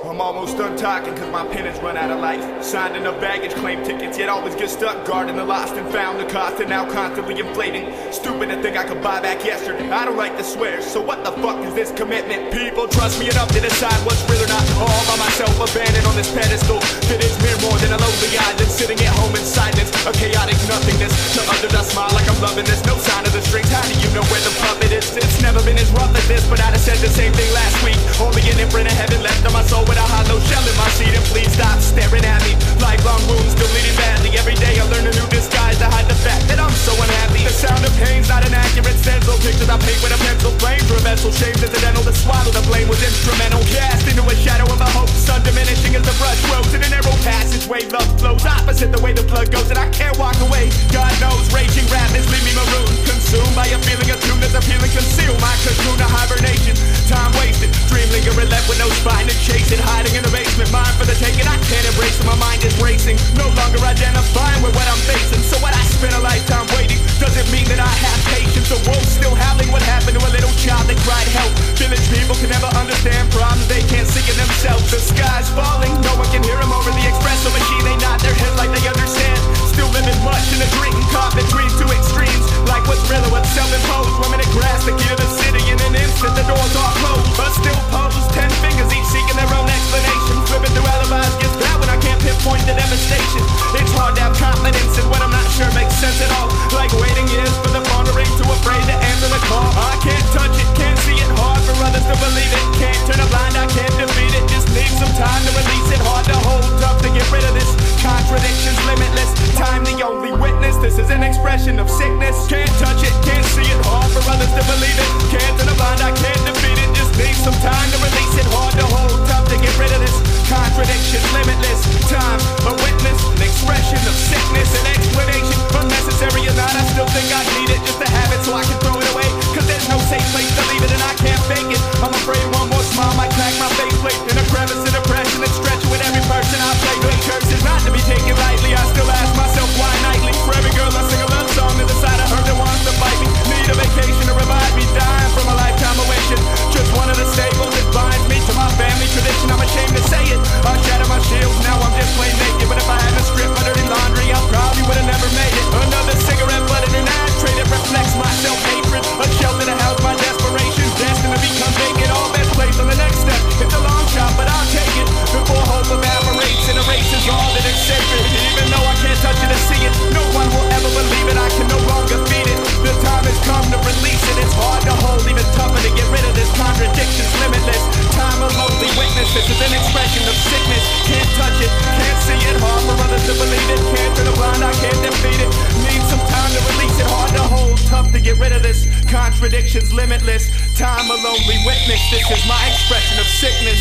I'm almost done talking cause my pen has run out of life. Signed enough baggage claim tickets, yet always get stuck guarding the lost and found. The cost and now constantly inflating. Stupid to think I could buy back yesterday. I don't like to swear, so what the fuck is this commitment? People trust me enough to decide what's real or not. All by myself, abandoned on this pedestal that is mere more than a lonely island. Sitting at home in silence, a chaotic nothingness. To others I smile like I'm loving this. No sign of the strings, how do you know where the puppet is? It's never been as rough as this, but I'd have said the same thing last week. Only an imprint of heaven left on my soul with a hollow shell in my seat. And please stop staring at me. Lifelong wounds still bleeding badly. Every day I learn a new disguise to hide the fact that I'm so unhappy. The sound of pain's not an accurate stencil. Pictures I paint with a pencil. Flames for a vessel. Shame's incidental. To swallow the blame was instrumental. Cast into a shadow of a hope. Sun diminishing as the brush grows. In a narrow passageway, love flows opposite the way the blood goes. And I can't walk away. God knows raging rapids leave me marooned. Consumed by a feeling of doom that's appealing. Conceal my cocoon of hibernation. Time wasted. Dream lingering left with no spine to chase it. Hiding in the basement. Mine for the taking. I can't embrace it. My mind is racing. No longer identifying with what I'm facing. So what I spent a lifetime waiting doesn't mean that I have patience. The wolves still howling. What happened to a little child that cried help? Village people can never understand problems they can't see in themselves. The sky's falling. No one can hear them over the espresso machine. They nod their heads like they understand. Still living much in a dream caught between two extremes. Like what's real or what's self-imposed. Women that grasp the key to the city in an instant. The doors all closed. But still pose. 10 fingers each seeking their own explanation. Flipping through alibis gets bad when I can't pinpoint the devastation. It's hard to have confidence in what I'm not sure makes sense at all. Like waiting years for the phone to ring, too afraid to answer the call. I can't touch it, can't see it. Hard for others to believe it. Can't turn a blind eye, can't defeat it. Just need some time to release it. Hard to hold, tough to get rid of this. Contradictions limitless. Time the only witness. This is an expression of sickness. Can't touch it, can't see it. Hard for others to believe it. Can't turn a blind eye, can't defeat it. Just need some time to release it. Hard to hold, tough to get rid of this. Contradictions limitless. Time a witness. An expression of sickness. An explanation unnecessary or not. I still think I need it just to have it so I can throw it away. Cause there's no safe place to leave it and I can't fake it. I'm afraid one more smile might crack my faceplate. In a crevice of depression and stretch with every person I play. Good curses not to be taken lightly. I still ask myself why nightly. For every girl I sing a love song to the side of her that wants to fight me. Need a vacation to revive me. Dying from a lifetime of wishing. Just one of the staples that binds me to my family tradition. I'm ashamed to say it. I shatter my shields, now I'm just plain naked. But if I hadn't stripped my dirty laundry, I probably would've never made it. Another cigarette butt in an ashtray that reflects my self-hatred. A shelter to house my desperation. Destined to become vacant. All best placed on the next step. It's a long shot, but I'll take it. Before hope evaporates and erases all that is sacred. Even though I can't touch it or see it, no one will ever believe it. I can no longer feed it. The time has come to release it. It's hard to hold, even tougher to get rid of this. Contradictions limitless. Time a lonely witness. This is an expression of sickness. Can't touch it, can't see it. Hard for others to believe it. Can't turn a blind eye, can't defeat it. Need some time to release it. Hard to hold, tough to get rid of this. Contradictions limitless. Time a lonely witness. This is my expression of sickness.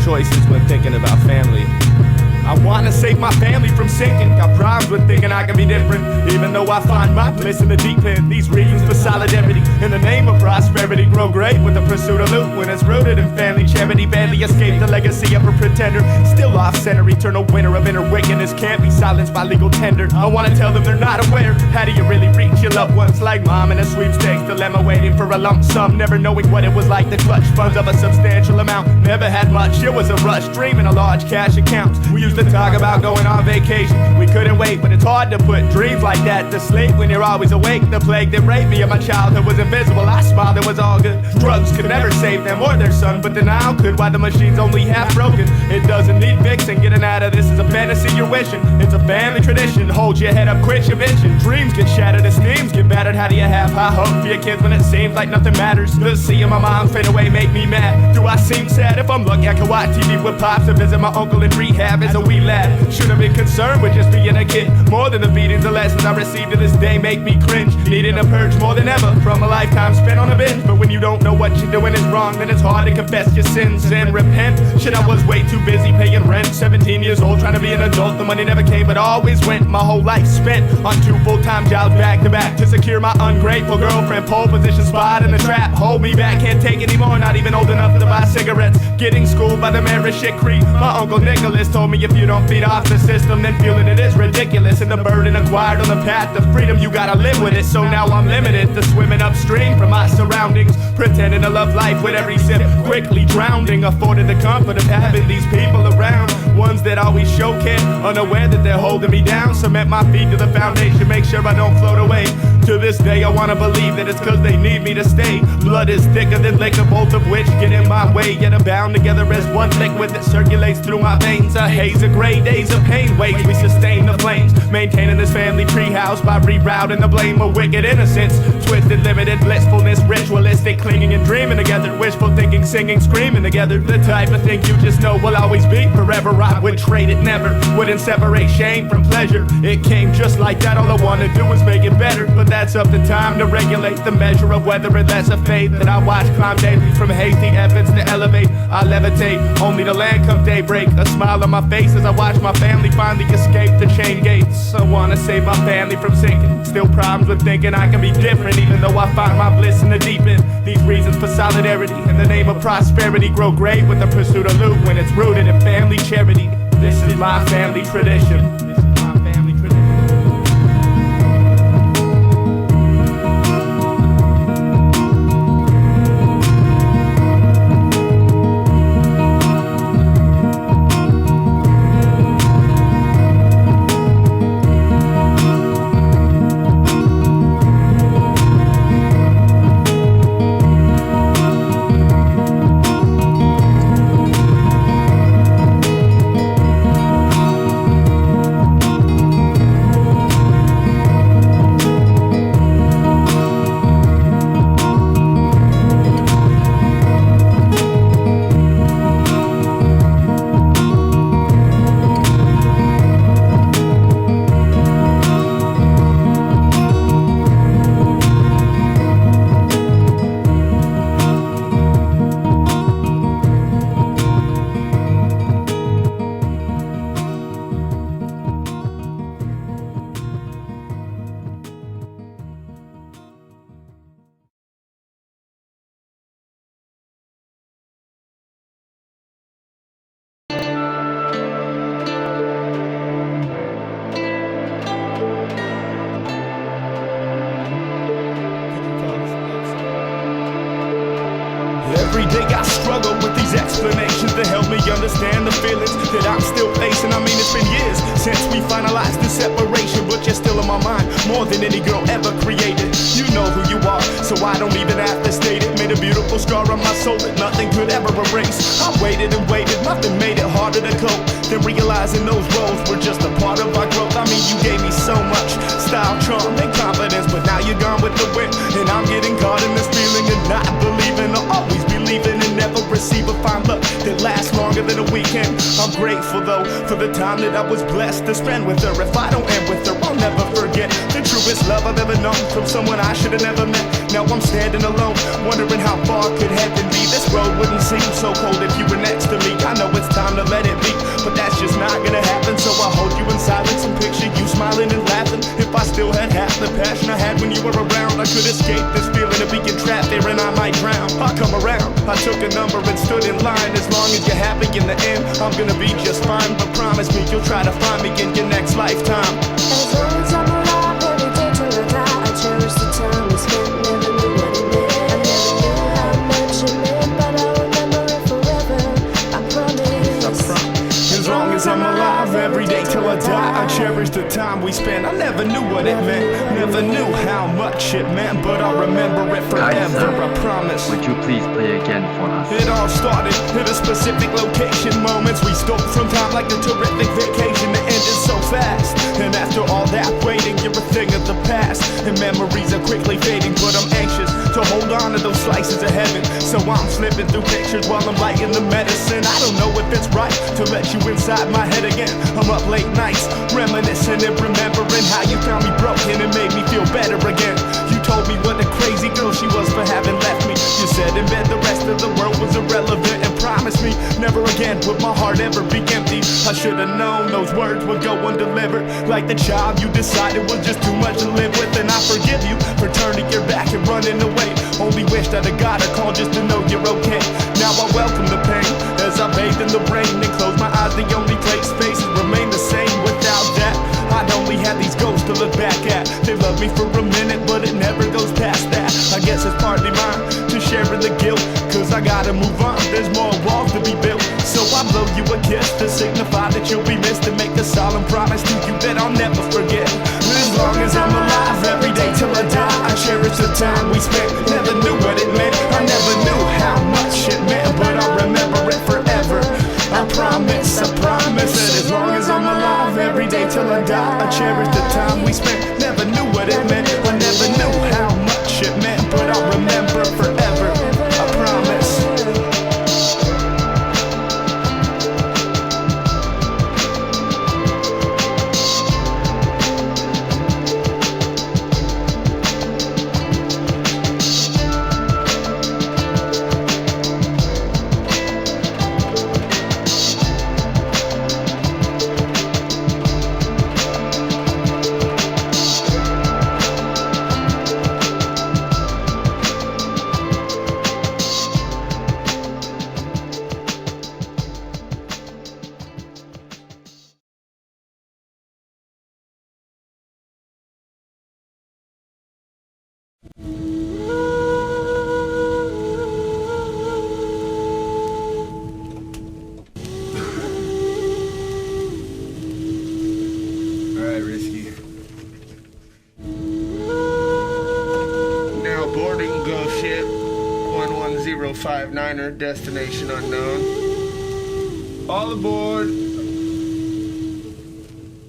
Choices when thinking about family. I wanna save my family from sinking. Got problems with thinking I can be different. Even though I find my place in the deep end. These reasons for solidarity in the name of prosperity grow great with the pursuit of loot. When it's rooted in family charity, barely escape the legacy of a pretender. Still off center, eternal winner of inner wickedness. Can't be silenced by legal tender. I wanna tell them they're not aware. How do you really reach your loved ones? Like mom in a sweepstakes dilemma, waiting for a lump sum, never knowing what it was like to clutch funds of a substantial amount. Never had much, it was a rush, dreaming of large cash accounts. We used to talk about going on vacation. We couldn't wait, but it's hard to put dreams like that to sleep when you're always awake. The plague that raped me in my childhood was invisible. I smiled, it was all good. Drugs could never save them or their son, but denial could. Why the machine's only half broken? It doesn't need fixing. Getting out of this is a fantasy you're wishing. It's a family tradition. Hold your head up, quit your bitching. Dreams get shattered, esteems get battered. How do you have high hope for your kids when it seems like nothing matters? Does seeing my mom fade away make me mad? Do I seem sad? If I'm lucky I can watch TV with pops and visit my uncle in rehab as a wee lad. Should have been concerned with just being a kid. More than the beatings, the lessons I received to this day make me cringe. Needing a purge more than ever from a lifetime spent on a binge. But when you don't know what you're doing is wrong, then it's hard to confess your sins and repent. Shit, I was way too busy paying rent. 17 years old trying to be an adult. The money never came but always went. My whole life spent on 2 full-time jobs back to back to secure my ungrateful girlfriend. Pole position spot in the trap. Hold me back, can't take anymore, not even old enough to buy cigarettes. Getting schooled by the marriage shit creep. My uncle Nicholas told me if you don't feed off the system, then feeling it is ridiculous. And the burden acquired on the path to freedom, you gotta live with it. So now I'm limited to swimming upstream from my surroundings, pretending to love life with every sip, quickly drowning. Afforded the comfort of having these people around, ones that always show care, unaware that they're holding me down. Cement my feet to the foundation, make sure I don't float away. To this day I wanna believe that it's cause they need me to stay. Blood is thicker than liquor, both of which get in my way, yet are bound together as one liquid that circulates through my veins. A haze of gray days of pain waits, we sustain the flames, maintaining this family treehouse by rerouting the blame of wicked innocence. Twisted, limited blissfulness, ritualistic clinging and dreaming together, wishful thinking, singing, screaming together. The type of thing you just know will always be forever. I would trade it, never wouldn't separate shame from pleasure. It came just like that, all I wanna do is make it better. But that's up to time to regulate the measure of whether it lets a faith that I watch climb daily from hasty efforts to elevate. I levitate, only to land come daybreak. A smile on my face as I watch my family finally escape the chain gates. I wanna save my family from sinking, still problems with thinking I can be different, even though I find my bliss in the deep end. These reasons for solidarity in the name of prosperity grow great with the pursuit of loot when it's rooted in family charity. This is my family tradition. Every day I struggle with these explanations that help me understand the feelings that I'm still facing. I mean, it's been years since we finalized the separation, but you're still in my mind more than any girl ever created. You know who you are, so I don't even have to state it. Made a beautiful scar on my soul that nothing could ever erase. I waited and waited, nothing made it harder to cope than realizing those roles were just a part of our growth. I mean, you gave me so much style, charm, and confidence, but now you're gone with the wind, and I'm getting caught in this feeling and not believing. I'll always believing and never receive a fine love that lasts longer than a weekend. I'm grateful though for the time that I was blessed to spend with her. If I don't end with her, I'll never forget the truest love I've ever known from someone I should have never met. Now I'm standing alone, wondering how far could heaven be. This road wouldn't seem so cold if you were next to me. I know it's time to let it be, but that's just not gonna happen. So I hold you in silence and picture you smiling and laughing. If I still had half the passion I had when you were around, I could escape this feeling of being trapped there and I might drown. I'll come around, I took a number and stood in line. As long as you're happy in the end, I'm gonna be just fine. But promise me you'll try to find me in your next lifetime. As long as I'm alive, every day till I die, I cherish the time we spent. Never knew what it meant. I never knew how much it meant, but I remember it forever. I promise. As long as I'm alive, every day till I die, I cherish the time we spent. I never knew what it meant, never knew how much it meant, but I'll remember it forever, I promise. Would you please play again for us? It all started at a specific location, moments we stole from time like a terrific vacation that ended so fast. And after all that waiting, you're a thing of the past, and memories are quickly fading, but I'm anxious to hold on to those slices of heaven. So I'm flipping through pictures while I'm lighting the medicine. I don't know if it's right to let you inside my head again. I'm up late nights, reminiscing and remembering how you found me broken and made me feel better again. You told me what a crazy girl she was for having left me. You said in bed the rest of the world was irrelevant, and promised me never again would my heart ever be empty. I should've known those words would go undelivered, like the child you decided was just too much to live with. And I forgive you wished I'd have got a call just to know you're okay. Now I welcome the pain as I bathe in the rain and close my eyes. The only place faces remain the same. Without that, I'd only have these ghosts to look back at. They love me for a minute, but it never goes past that. I guess it's partly mine to share in the guilt, cause I gotta move on, there's more walls to be built. So I blow you a kiss to signify that you'll be missed, and make a solemn promise to you that I'll never forget. As long as I'm alive, every day till I die, I cherish the time we spent. Never knew what it meant, I never knew how much it meant, but I'll remember it forever. I promise that as long as I'm alive, every day till I die, I cherish the time we spent. Never knew what it meant, I never knew how much it meant, but I'll remember forever. I promise. Alright, Risky. Now boarding ghost ship 11059er, destination unknown. All aboard.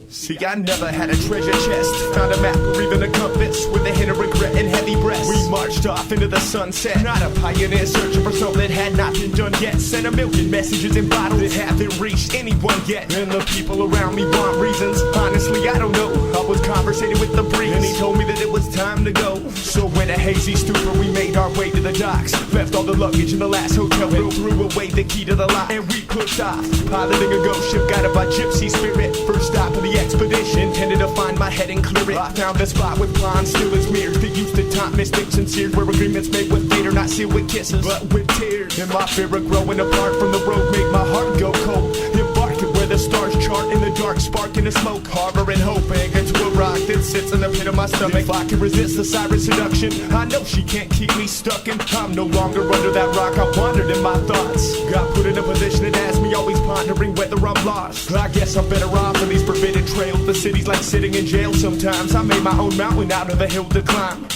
See, I never had a treasure chest, found a map or even a compass, with a hint of regret and heavy breaths. We marched off into the sunset, not a pioneer searching for something that had not been done yet. Sent a million messages in bottles that haven't reached anyone yet, and the people around me want reasons. Honestly, I don't know, I was conversating with the breeze, and he told me that it was time to go. So in a hazy stupor, we made our way to the docks, left all the luggage in the last hotel room, threw away the key to the lock, and we pushed off, piloting a ghost ship guided by gypsy spirit. First stop of the expedition, intended to find my head and clear it. I found a spot with blondes, still as mirrors that used to taunt mystics and seared, where agreements made with fate are not sealed with kisses, but with tears. And my fear of growing apart from the road made my heart go cold. Embarking where the stars chart in the dark, sparking the smoke, harboring hope, anchored to a rock that sits in the pit of my stomach. If I can resist the siren seduction, I know she can't keep me stuck, and I'm no longer under that rock. I wandered in my thoughts, got put in a position that has me always pondering whether I'm lost. I guess I'm better off in these forbidden trails. The city's like sitting in jail sometimes. I made my own mountain out of the hill to climb.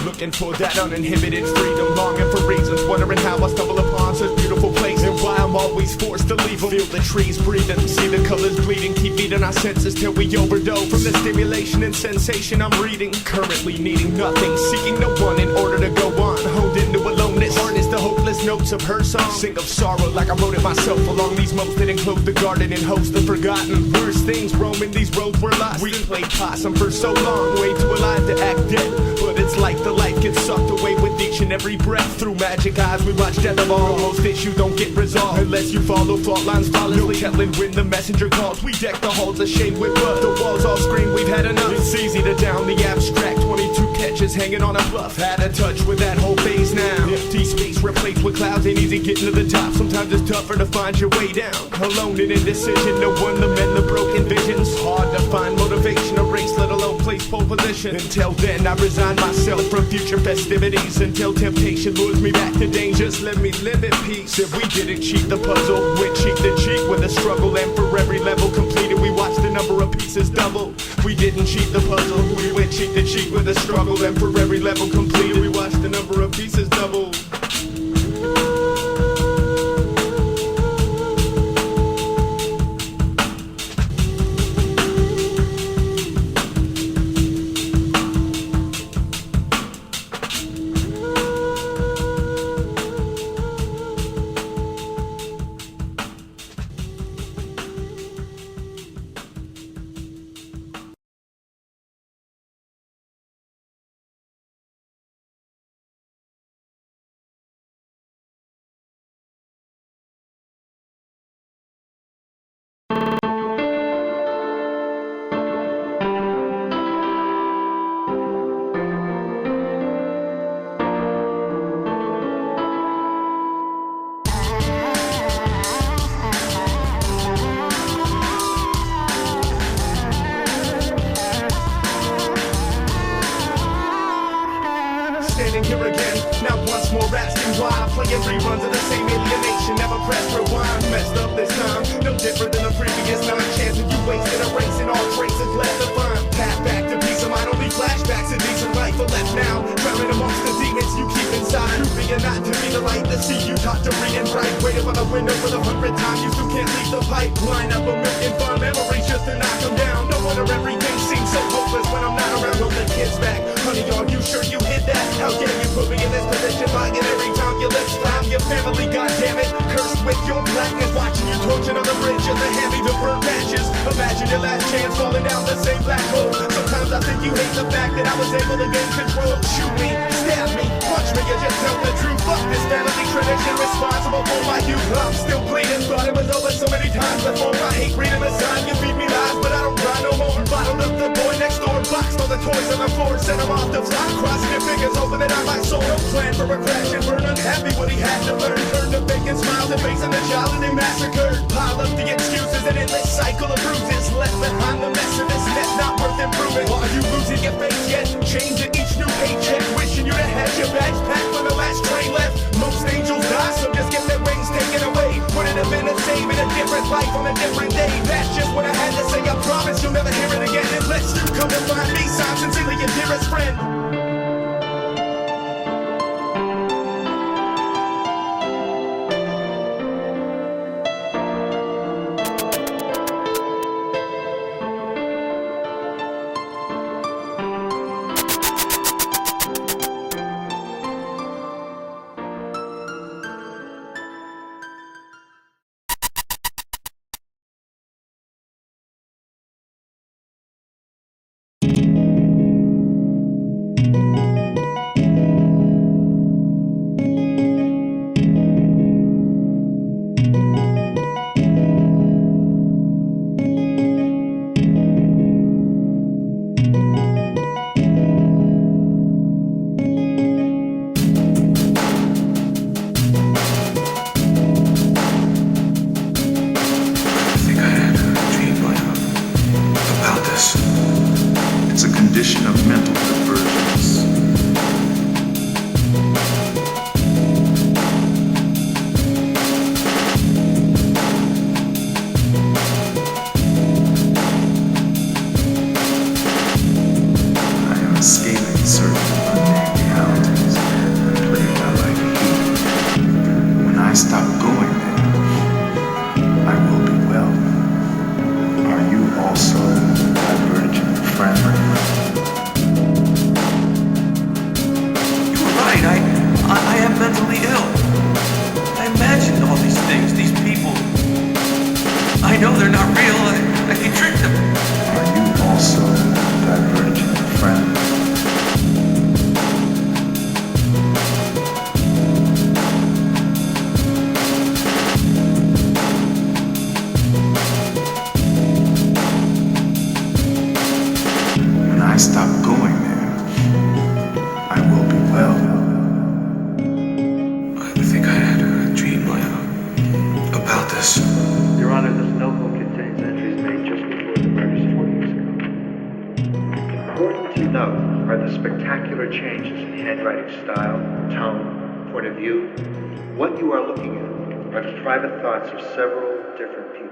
Looking for that uninhibited freedom, longing for reasons, wondering how I stumble upon such beautiful places, and why I'm always forced to leave them. Feel the trees breathing, see the colors bleeding, keep feeding our senses till we overdose from the stimulation and sensation I'm reading. Currently needing nothing, seeking no one in order to go on, honed into aloneness, harness the hopeless notes of her song, sing of sorrow like I wrote it myself along these moats that enclose the garden and host the forgotten. Worst things roaming these roads were lost. We played possum for so long, way too alive to act dead, but it's like the life gets sucked away with each and every breath. Through magic eyes we watch death evolve. Most issues don't get resolved unless you follow fault lines flawlessly. No telling when the messenger calls. We deck the halls of shame with blood. The walls all scream we've had enough. It's easy to down the abstract. 22 catches hanging on a bluff. Had a touch with that whole phase now. Empty space replaced with clouds, ain't easy getting to the top. Sometimes it's tougher to find your way down. Alone in indecision, no one to mend the broken visions. Hard to find motivation, a race let alone place pole position. Until then I resign myself from future festivities, until temptation lures me back to dangers. Let me live in peace. If we didn't cheat the puzzle, we'd cheat the cheat with a struggle, and for every level completed we watched the number of pieces double. We didn't cheat the puzzle, we went cheat the cheat with a struggle, and for every level completed we watched the number of pieces double. more asking why. Playing reruns of the same alienation, never press rewind. Messed up this time, no different than the previous 9 chances you wasted, erasing all traces left to find. Path back to peace of mind, only flashbacks, a decent life are left now. Drowning amongst the demons you keep inside. You being not to be the light to see you taught to read and write. Wait up on the window for the 100th time, you still can't leave the pipe. Line up a million fun memories just to knock them down. No wonder everything seems so hopeless when I'm not around. Hold the kids back, honey, are you sure you hit that? How dare you put me in this position, lying every time your lips slam. Your family, goddammit, cursed with your blackness. Watching you torching on the bridge of the heavy to burn matches. Imagine your last chance falling down the same black hole. Sometimes I think you hate the fact that I was able to gain control. Shoot me, stab me, punch me, or just tell the truth. Fuck this family tradition responsible for my youth. I'm still bleeding, thought it was over so many times before. I hate reading the sign, you feed me lies, but I don't cry no more. Bottled up the boy next door, boxed all the toys on the floor, sent him off the fly, crossing your fingers, hoping that I might soul. No plan for a crash and burn, unhappy what he had to learn. Turned to faking smiles and facing the child that they massacred. Pile up the excuses, an endless cycle of bruises. Left behind the mess of this net, not worth improving. Are you losing your faith yet? Changing each new paycheck, wishing you'd have had your bags packed when the last train left. Most angels die, so just get their wings taken away. Would it have been the same in a different life on a different day? That's just what I had to say. I promise you'll never hear it again unless you come to find me. Sign sincerely, your dearest friend. What you are looking at are the private thoughts of several different people.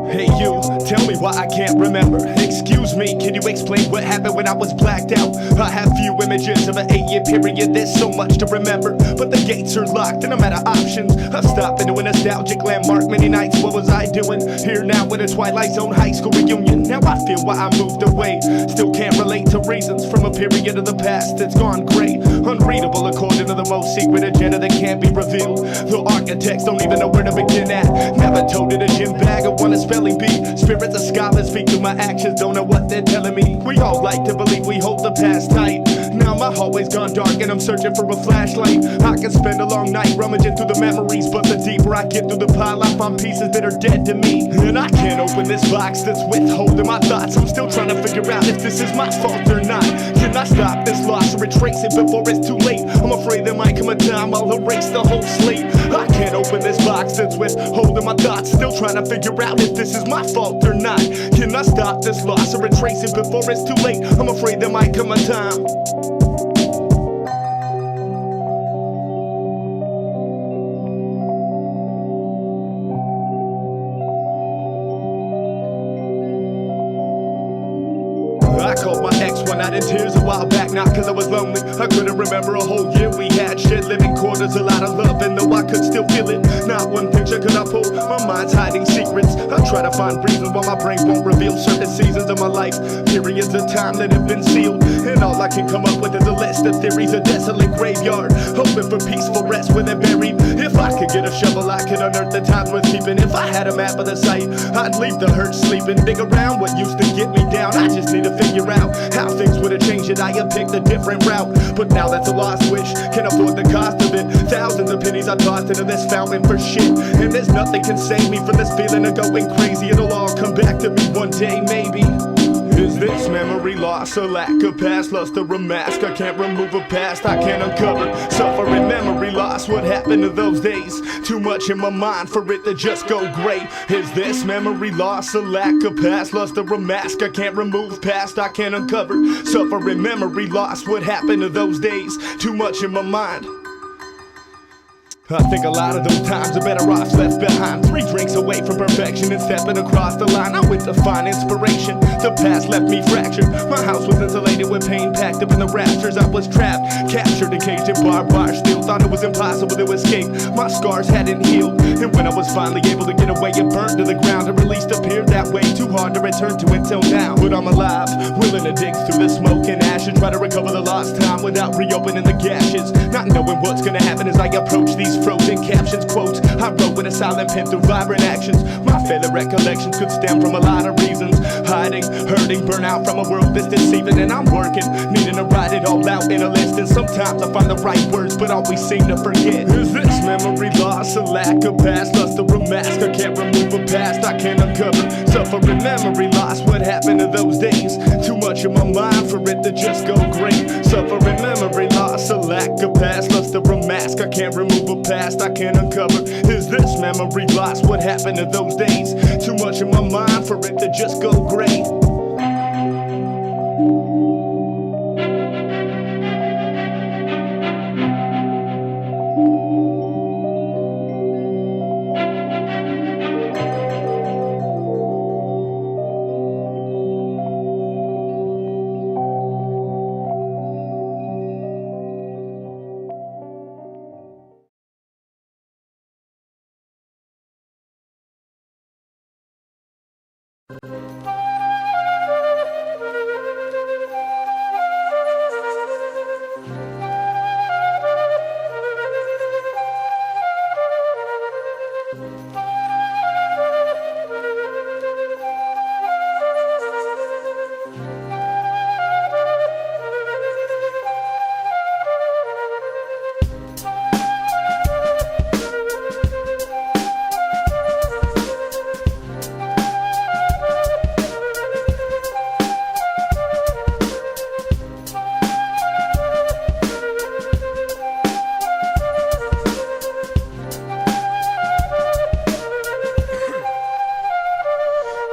Hey you, tell me why I can't remember. Excuse me, can you explain what happened when I was blacked out? I have few images of an 8-year period, there's so much to remember. But the gates are locked and I'm out of options. I stopped into a nostalgic landmark many nights. What was I doing? Here now in a Twilight Zone high school reunion. Now I feel why I moved away. Still can't relate to reasons from a period of the past that's gone gray. Unreadable according to the most secret agenda that can't be revealed. The architects don't even know where to begin at. Never told it a gym bag or won a spelling bee. Spirits of scholars speak through my actions don't know what they're telling me. We all like to believe we hold the past tight. Now my hallway's gone dark and I'm searching for a flashlight. I can spend a long night rummaging through the memories, but the deeper I get through the pile, I find pieces that are dead to me. And I can't open this box that's withholding my thoughts. I'm still trying to figure out if this is my fault or not. Can I stop this loss or retrace it before it's too late? I'm afraid there might come a time I'll erase the whole slate. I can't open this box that's withholding my thoughts. Still trying to figure out if this is my fault or not. Can I stop this loss or retrace it before it's too late? I'm afraid there might come a time. I called my ex one night in tears a while back, not cause I was lonely. I couldn't remember a whole year we had shared living quarters, a lot of love, and though I could still feel it, not one picture could I pull. My mind's hiding secrets. I try to find reasons why my brain won't reveal certain seasons of my life, periods of time that have been sealed, and all I can come up with is a list of theories, a desolate graveyard, hoping for peaceful rest where they're buried. If I could get a shovel, I could unearth the times worth keeping. If I had a map of the site, I'd leave the hurt sleeping. Dig around what used to get me down. I just need to figure out how things would have changed it. I have picked a different route, but now that's a lost wish. Can't afford the cost of it. Thousands of pennies I tossed into this fountain for shit, and there's nothing can save me from this feeling of going crazy. It'll all come back to me one day, maybe. Is this memory loss, a lack of past, lust or a mask? I can't remove a past, I can't uncover. Suffering memory loss, what happened to those days? Too much in my mind for it to just go gray. Is this memory loss, a lack of past, lust or a mask? I can't remove past, I can't uncover. Suffering memory loss, what happened to those days? Too much in my mind. I think a lot of those times are better off left behind. 3 drinks away from perfection and stepping across the line. I went to find inspiration, the past left me fractured. My house was insulated with pain packed up in the rafters. I was trapped, captured, encaged in barbed wire steel. Thought it was impossible to escape, my scars hadn't healed. And when I was finally able to get away, it burned to the ground. It at least appeared that way, too hard to return to until now. But I'm alive, willing to dig through the smoke and ashes, try to recover the lost time without reopening the gashes. Not knowing what's gonna happen as I approach these frozen captions, quotes I wrote with a silent pen through vibrant actions. My failing recollections could stem from a lot of reasons. Hiding, hurting, burnout from a world that's deceiving. And I'm working, needing to write it all out in a list. And sometimes I find the right words, but always seem to forget. Is this memory loss, a lack of past, lust or a mask? I can't remove a past, I can't uncover. Suffering memory loss, what happened to those days? Too much in my mind for it to just go great. Suffering memory loss, a lack of past, lust or a mask? I can't remove a past, I can't uncover. Is this memory loss, what happened to those days? Too much in my mind for it to just go great.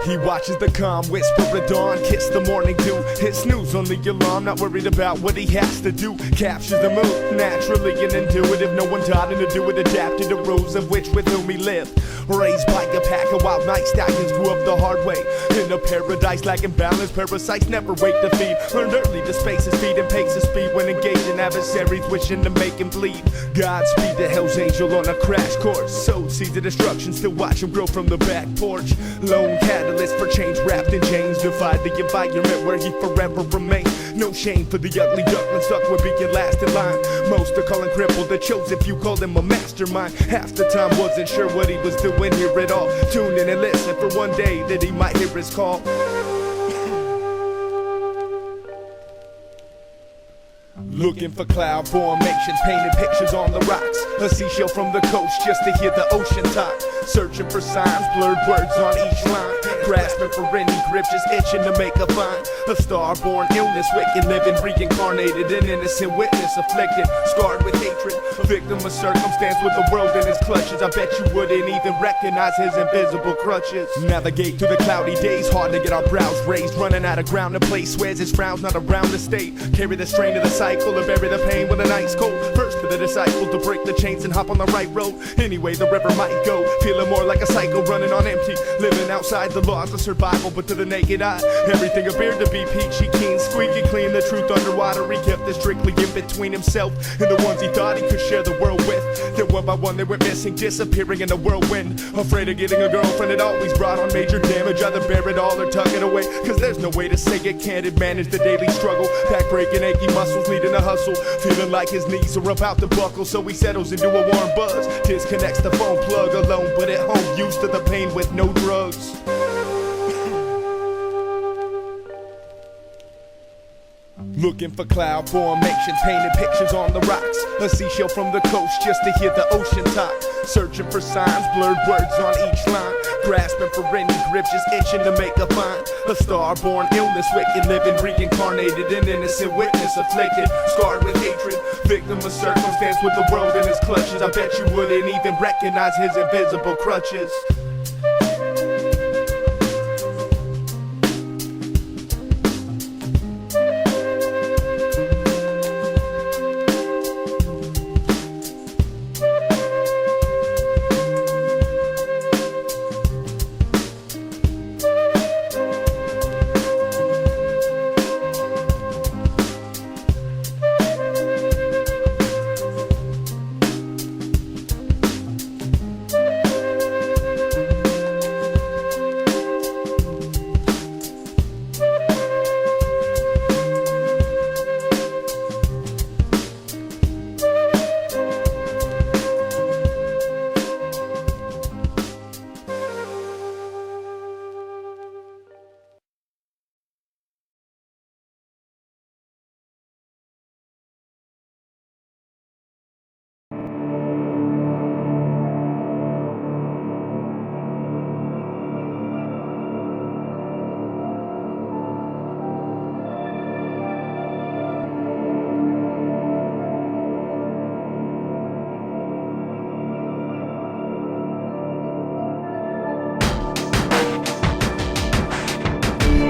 He watches the calm whisper of dawn, kiss the morning dew, hit snooze on the alarm, not worried about what he has to do. Captures the mood, naturally and intuitive. No one taught him to do it, adapted the rules of which with whom he lived. Raised by a pack of wild night stallions, grew up the hard way in a paradise lacking balance. Parasites never wait to feed. Learned early to space his feet and pace his speed when engaging adversaries wishing to make him bleed. Godspeed to Hell's Angel on a crash course. Sowed seeds of destruction, still watch him grow from the back porch. Lone catalyst for change wrapped in chains, defied the environment where he forever remained. No shame for the ugly duckling stuck with being last in line. Most are calling crippled the chosen few, call him a mastermind. Half the time wasn't sure what he was doing here at all. Tune in and listen for one day that he might hear his call. Looking for cloud formations, painted pictures on the rocks. A seashell from the coast just to hear the ocean talk. Searching for signs, blurred words on each line. Grasping for any grip, just itching to make a find. A star-born illness, wicked living, reincarnated. An innocent witness, afflicted, scarred with hatred. A victim of circumstance with the world in his clutches. I bet you wouldn't even recognize his invisible crutches. Navigate through the cloudy days, hard to get our brows raised. Running out of ground to place, swears his frown's not around the state. Carry the strain of the cycle, or bury the pain with an ice cold. First to the disciple to break the chains and hop on the right road. Anyway, the river might go, feeling more like a cycle running on empty. Living outside the laws of survival, but to the naked eye, everything appeared to be peachy keen, squeaky clean. The truth underwater, he kept it strictly in between himself and the ones he thought he could share the world with. Then one by one they went missing, disappearing in the whirlwind. Afraid of getting a girlfriend, it always brought on major damage. Either bear it all or tuck it away, cause there's no way to say it can't manage the daily struggle. Back breaking, achy muscles needing a hustle, feeling like his knees are about to buckle. So he settles into a warm buzz, disconnects the phone plug, alone but at home, used to the pain with no drugs. Looking for cloud formations, painted pictures on the rocks. A seashell from the coast just to hear the ocean talk. Searching for signs, blurred words on each line. Grasping for any grip, just itching to make a find. A star-born illness, wicked living, reincarnated. An innocent witness, afflicted, scarred with hatred. Victim of circumstance with the world in his clutches. I bet you wouldn't even recognize his invisible crutches.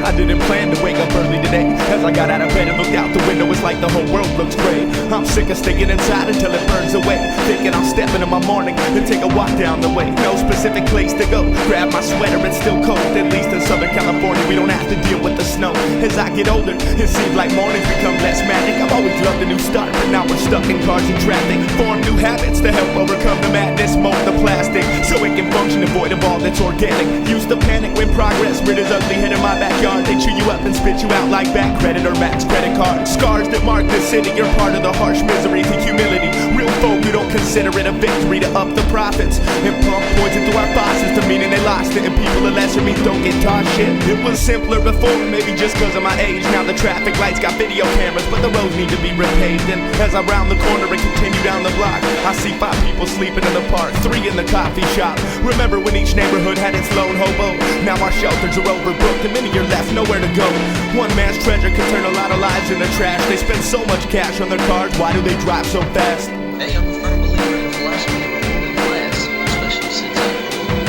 I didn't plan to wake up early today. As I got out of bed and looked out the window, it's like the whole world looks gray. I'm sick of staying inside until it burns away. Thinking I'll step into my morning and take a walk down the way. No specific place to go, grab my sweater, it's still cold. At least in Southern California we don't have to deal with the snow. As I get older, it seems like mornings become less magic. I've always loved a new start, but now we're stuck in cars and traffic. Form new habits to help overcome the madness. Mold the plastic so it can function, avoid of all that's organic. Used to panic when progress reared his ugly head in my backyard. They chew you up and spit you out like bad credit or max credit card. Scars that mark the city, you're part of the harsh misery. The humility, real folk who don't consider it a victory to up the profits and pump poison through our bosses, the meaning they lost it. And people of lesser means don't get taught shit. It was simpler before, maybe just cause of my age. Now the traffic lights got video cameras, but the roads need to be repaved. And as I round the corner and continue down the block, I see 5 people sleeping in the park, 3 in the coffee shop. Remember when each neighborhood had its lone hobo? Now our shelters are overbooked and many are left nowhere to go. One man's treasure can turn a lot of lives into trash. They spend so much cash on their cars, why do they drive so fast? Hey, I'm a firm believer in the philosophy of holding class, especially since I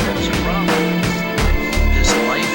have some problem with this life.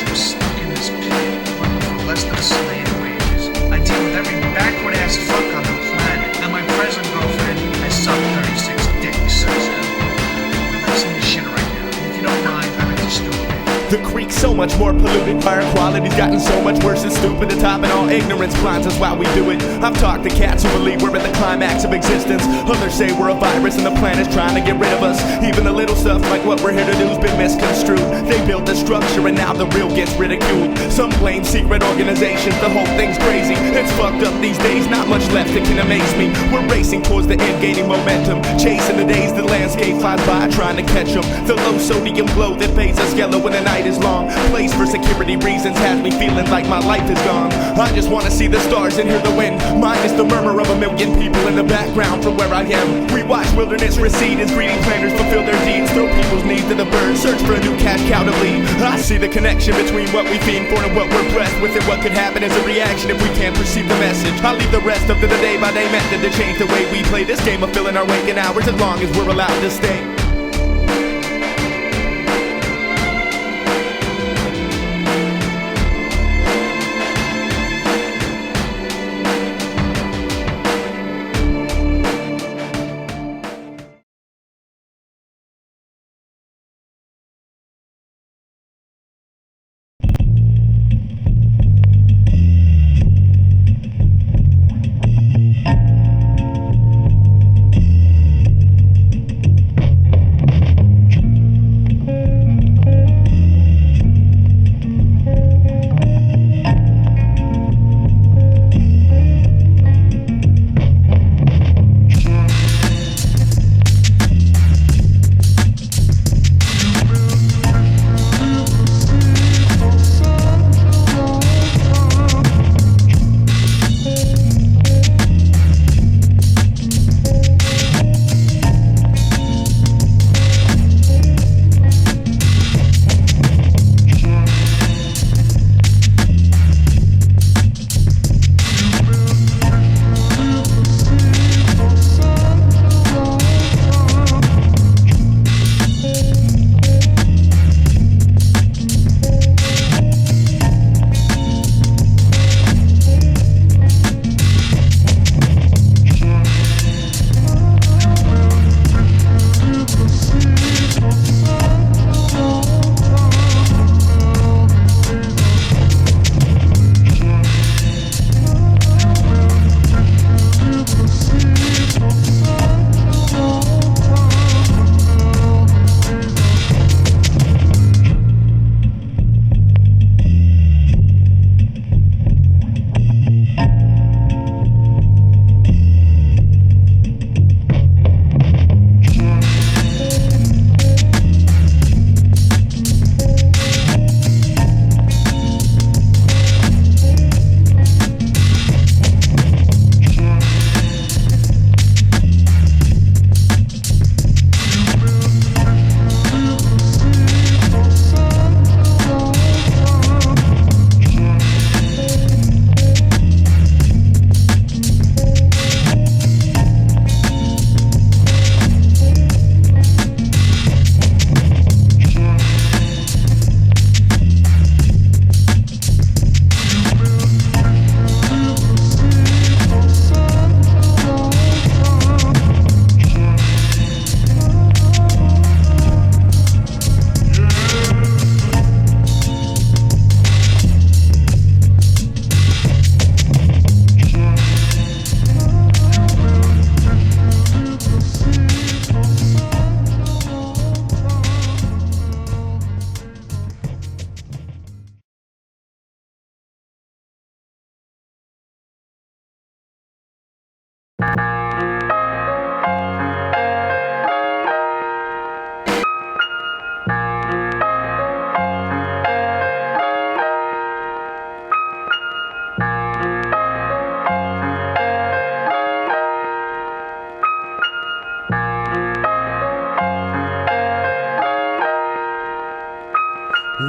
I'm stuck in this pit for less than a slave wages. I deal with every backward ass fuck on the planet, and my present girlfriend has sucked 36 dicks. Relaxing this shit right now. If you don't mind, I'm into stupid. The creek's so much more polluted. Fire quality's gotten so much worse and stupid. The top and all ignorance blinds us while we do it. I've talked to cats who believe we're at the climax of existence. Others say we're a virus and the planet's trying to get rid of us. Even the little stuff like what we're here to do has been misconstrued. They built the structure and now the real gets ridiculed. Some blame secret organizations, the whole thing's crazy. It's fucked up these days, not much left that can amaze me. We're racing towards the end, gaining momentum. Chasing the days the landscape flies by, trying to catch them. The low sodium glow that bathes us yellow in the night night is long. Place for security reasons has me feeling like my life is gone. I just wanna see the stars and hear the wind, minus the murmur of a million people in the background from where I am. We watch wilderness recede as greedy planners fulfill their deeds, throw people's needs to the bird, search for a new cash cow to bleed. I see the connection between what we fiend for and what we're blessed with, and what could happen as a reaction if we can't perceive the message. I leave the rest up to the day-by-day method to change the way we play this game of filling our waking hours as long as we're allowed to stay.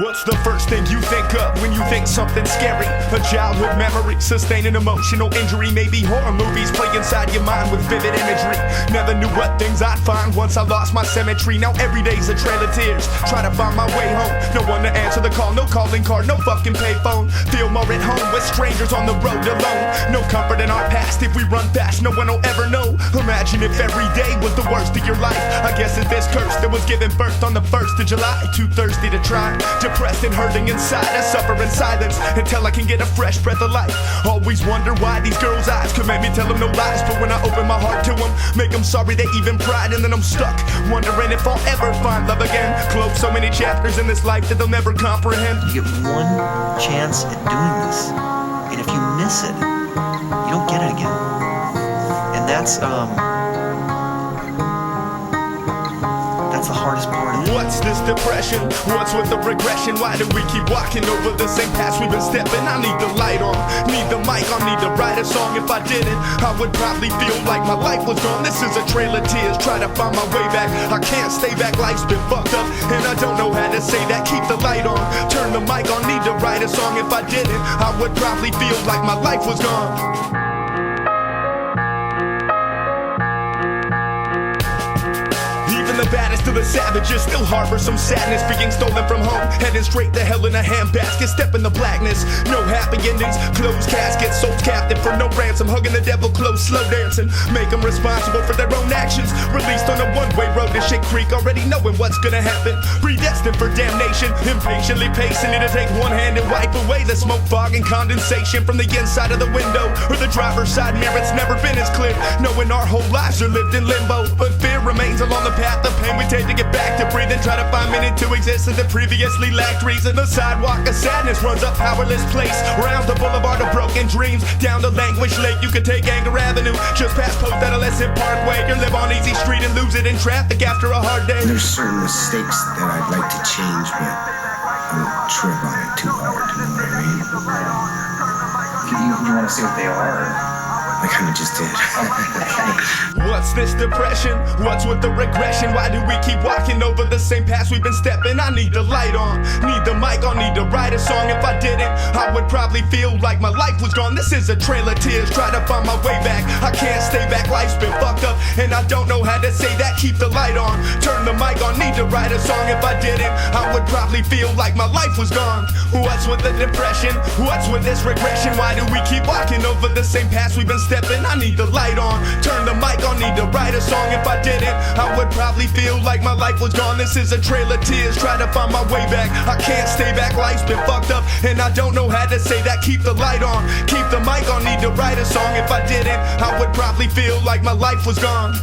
What's the first thing you think of when you think something scary? A childhood memory, sustaining emotional injury. Maybe horror movies play inside your mind with vivid imagery. Never knew what things I'd find once I lost my symmetry. Now every day's a trail of tears, try to find my way home. No one to answer the call, no calling card, no fucking payphone. Feel more at home with strangers on the road alone. No comfort in our past, if we run fast no one will ever know. Imagine if every day was the worst of your life. I guess it's this curse that was given birth on the 1st of July. Too thirsty to try, depressed and hurting inside. I suffer in silence until I can get a fresh breath of life. Always wonder why these girls' eyes could make me tell them no lies, but when I open my heart to them, make them sorry they even tried. And then I'm stuck, wondering if I'll ever find love again. Close so many chapters in this life that they'll never comprehend. You get one chance at doing this, and if you miss it, you don't get it again. And that's the hardest part of it. What's this depression? What's with the regression? Why do we keep walking over the same paths we've been stepping? I need the light on, need the mic on, need to write a song. If I didn't, I would probably feel like my life was gone. This is a trail of tears, try to find my way back. I can't stay back, life's been fucked up, and I don't know how to say that. Keep the light on, turn the mic on, need to write a song. If I didn't, I would probably feel like my life was gone. The baddest of the savages still harbor some sadness, being stolen from home, heading straight to hell in a handbasket. Step in the blackness, no happy endings, closed caskets, sold captive for no ransom, hugging the devil close, slow dancing, make them responsible for their own actions. Released on a one-way road to Shit Creek, already knowing what's gonna happen, predestined for damnation, impatiently pacing it to take one hand and wipe away the smoke, fog, and condensation from the inside of the window or the driver's side mirror. It's never been as clear, knowing our whole lives are lived in limbo, but fear remains along the path of pain we take to get back to breathe and try to find meaning to existence that previously lacked reason. The sidewalk of sadness runs a powerless place, round the boulevard of broken dreams, down the language lake. You could take Anger Avenue, just past Post-Adolescent Parkway, or live on Easy Street and lose it in traffic after a hard day. There's certain mistakes that I'd like to change, but I won't trip on it too hard, you know what I mean? You want to see what they are? I kinda just did. What's this depression? What's with the regression? Why do we keep walking over the same paths we've been stepping? I need the light on, need the mic on, need to write a song. If I didn't, I would probably feel like my life was gone. This is a trail of tears, try to find my way back. I can't stay back, life's been fucked up, and I don't know how to say that. Keep the light on, turn the mic on, need to write a song. If I didn't, I would probably feel like my life was gone. What's with the depression? What's with this regression? Why do we keep walking over the same paths we've been stepping? I need the light on, turn the mic on, need to write a song. If I didn't, I would probably feel like my life was gone. This is a trail of tears, try to find my way back. I can't stay back, life's been fucked up, and I don't know how to say that. Keep the light on, keep the mic on, need to write a song. If I didn't, I would probably feel like my life was gone.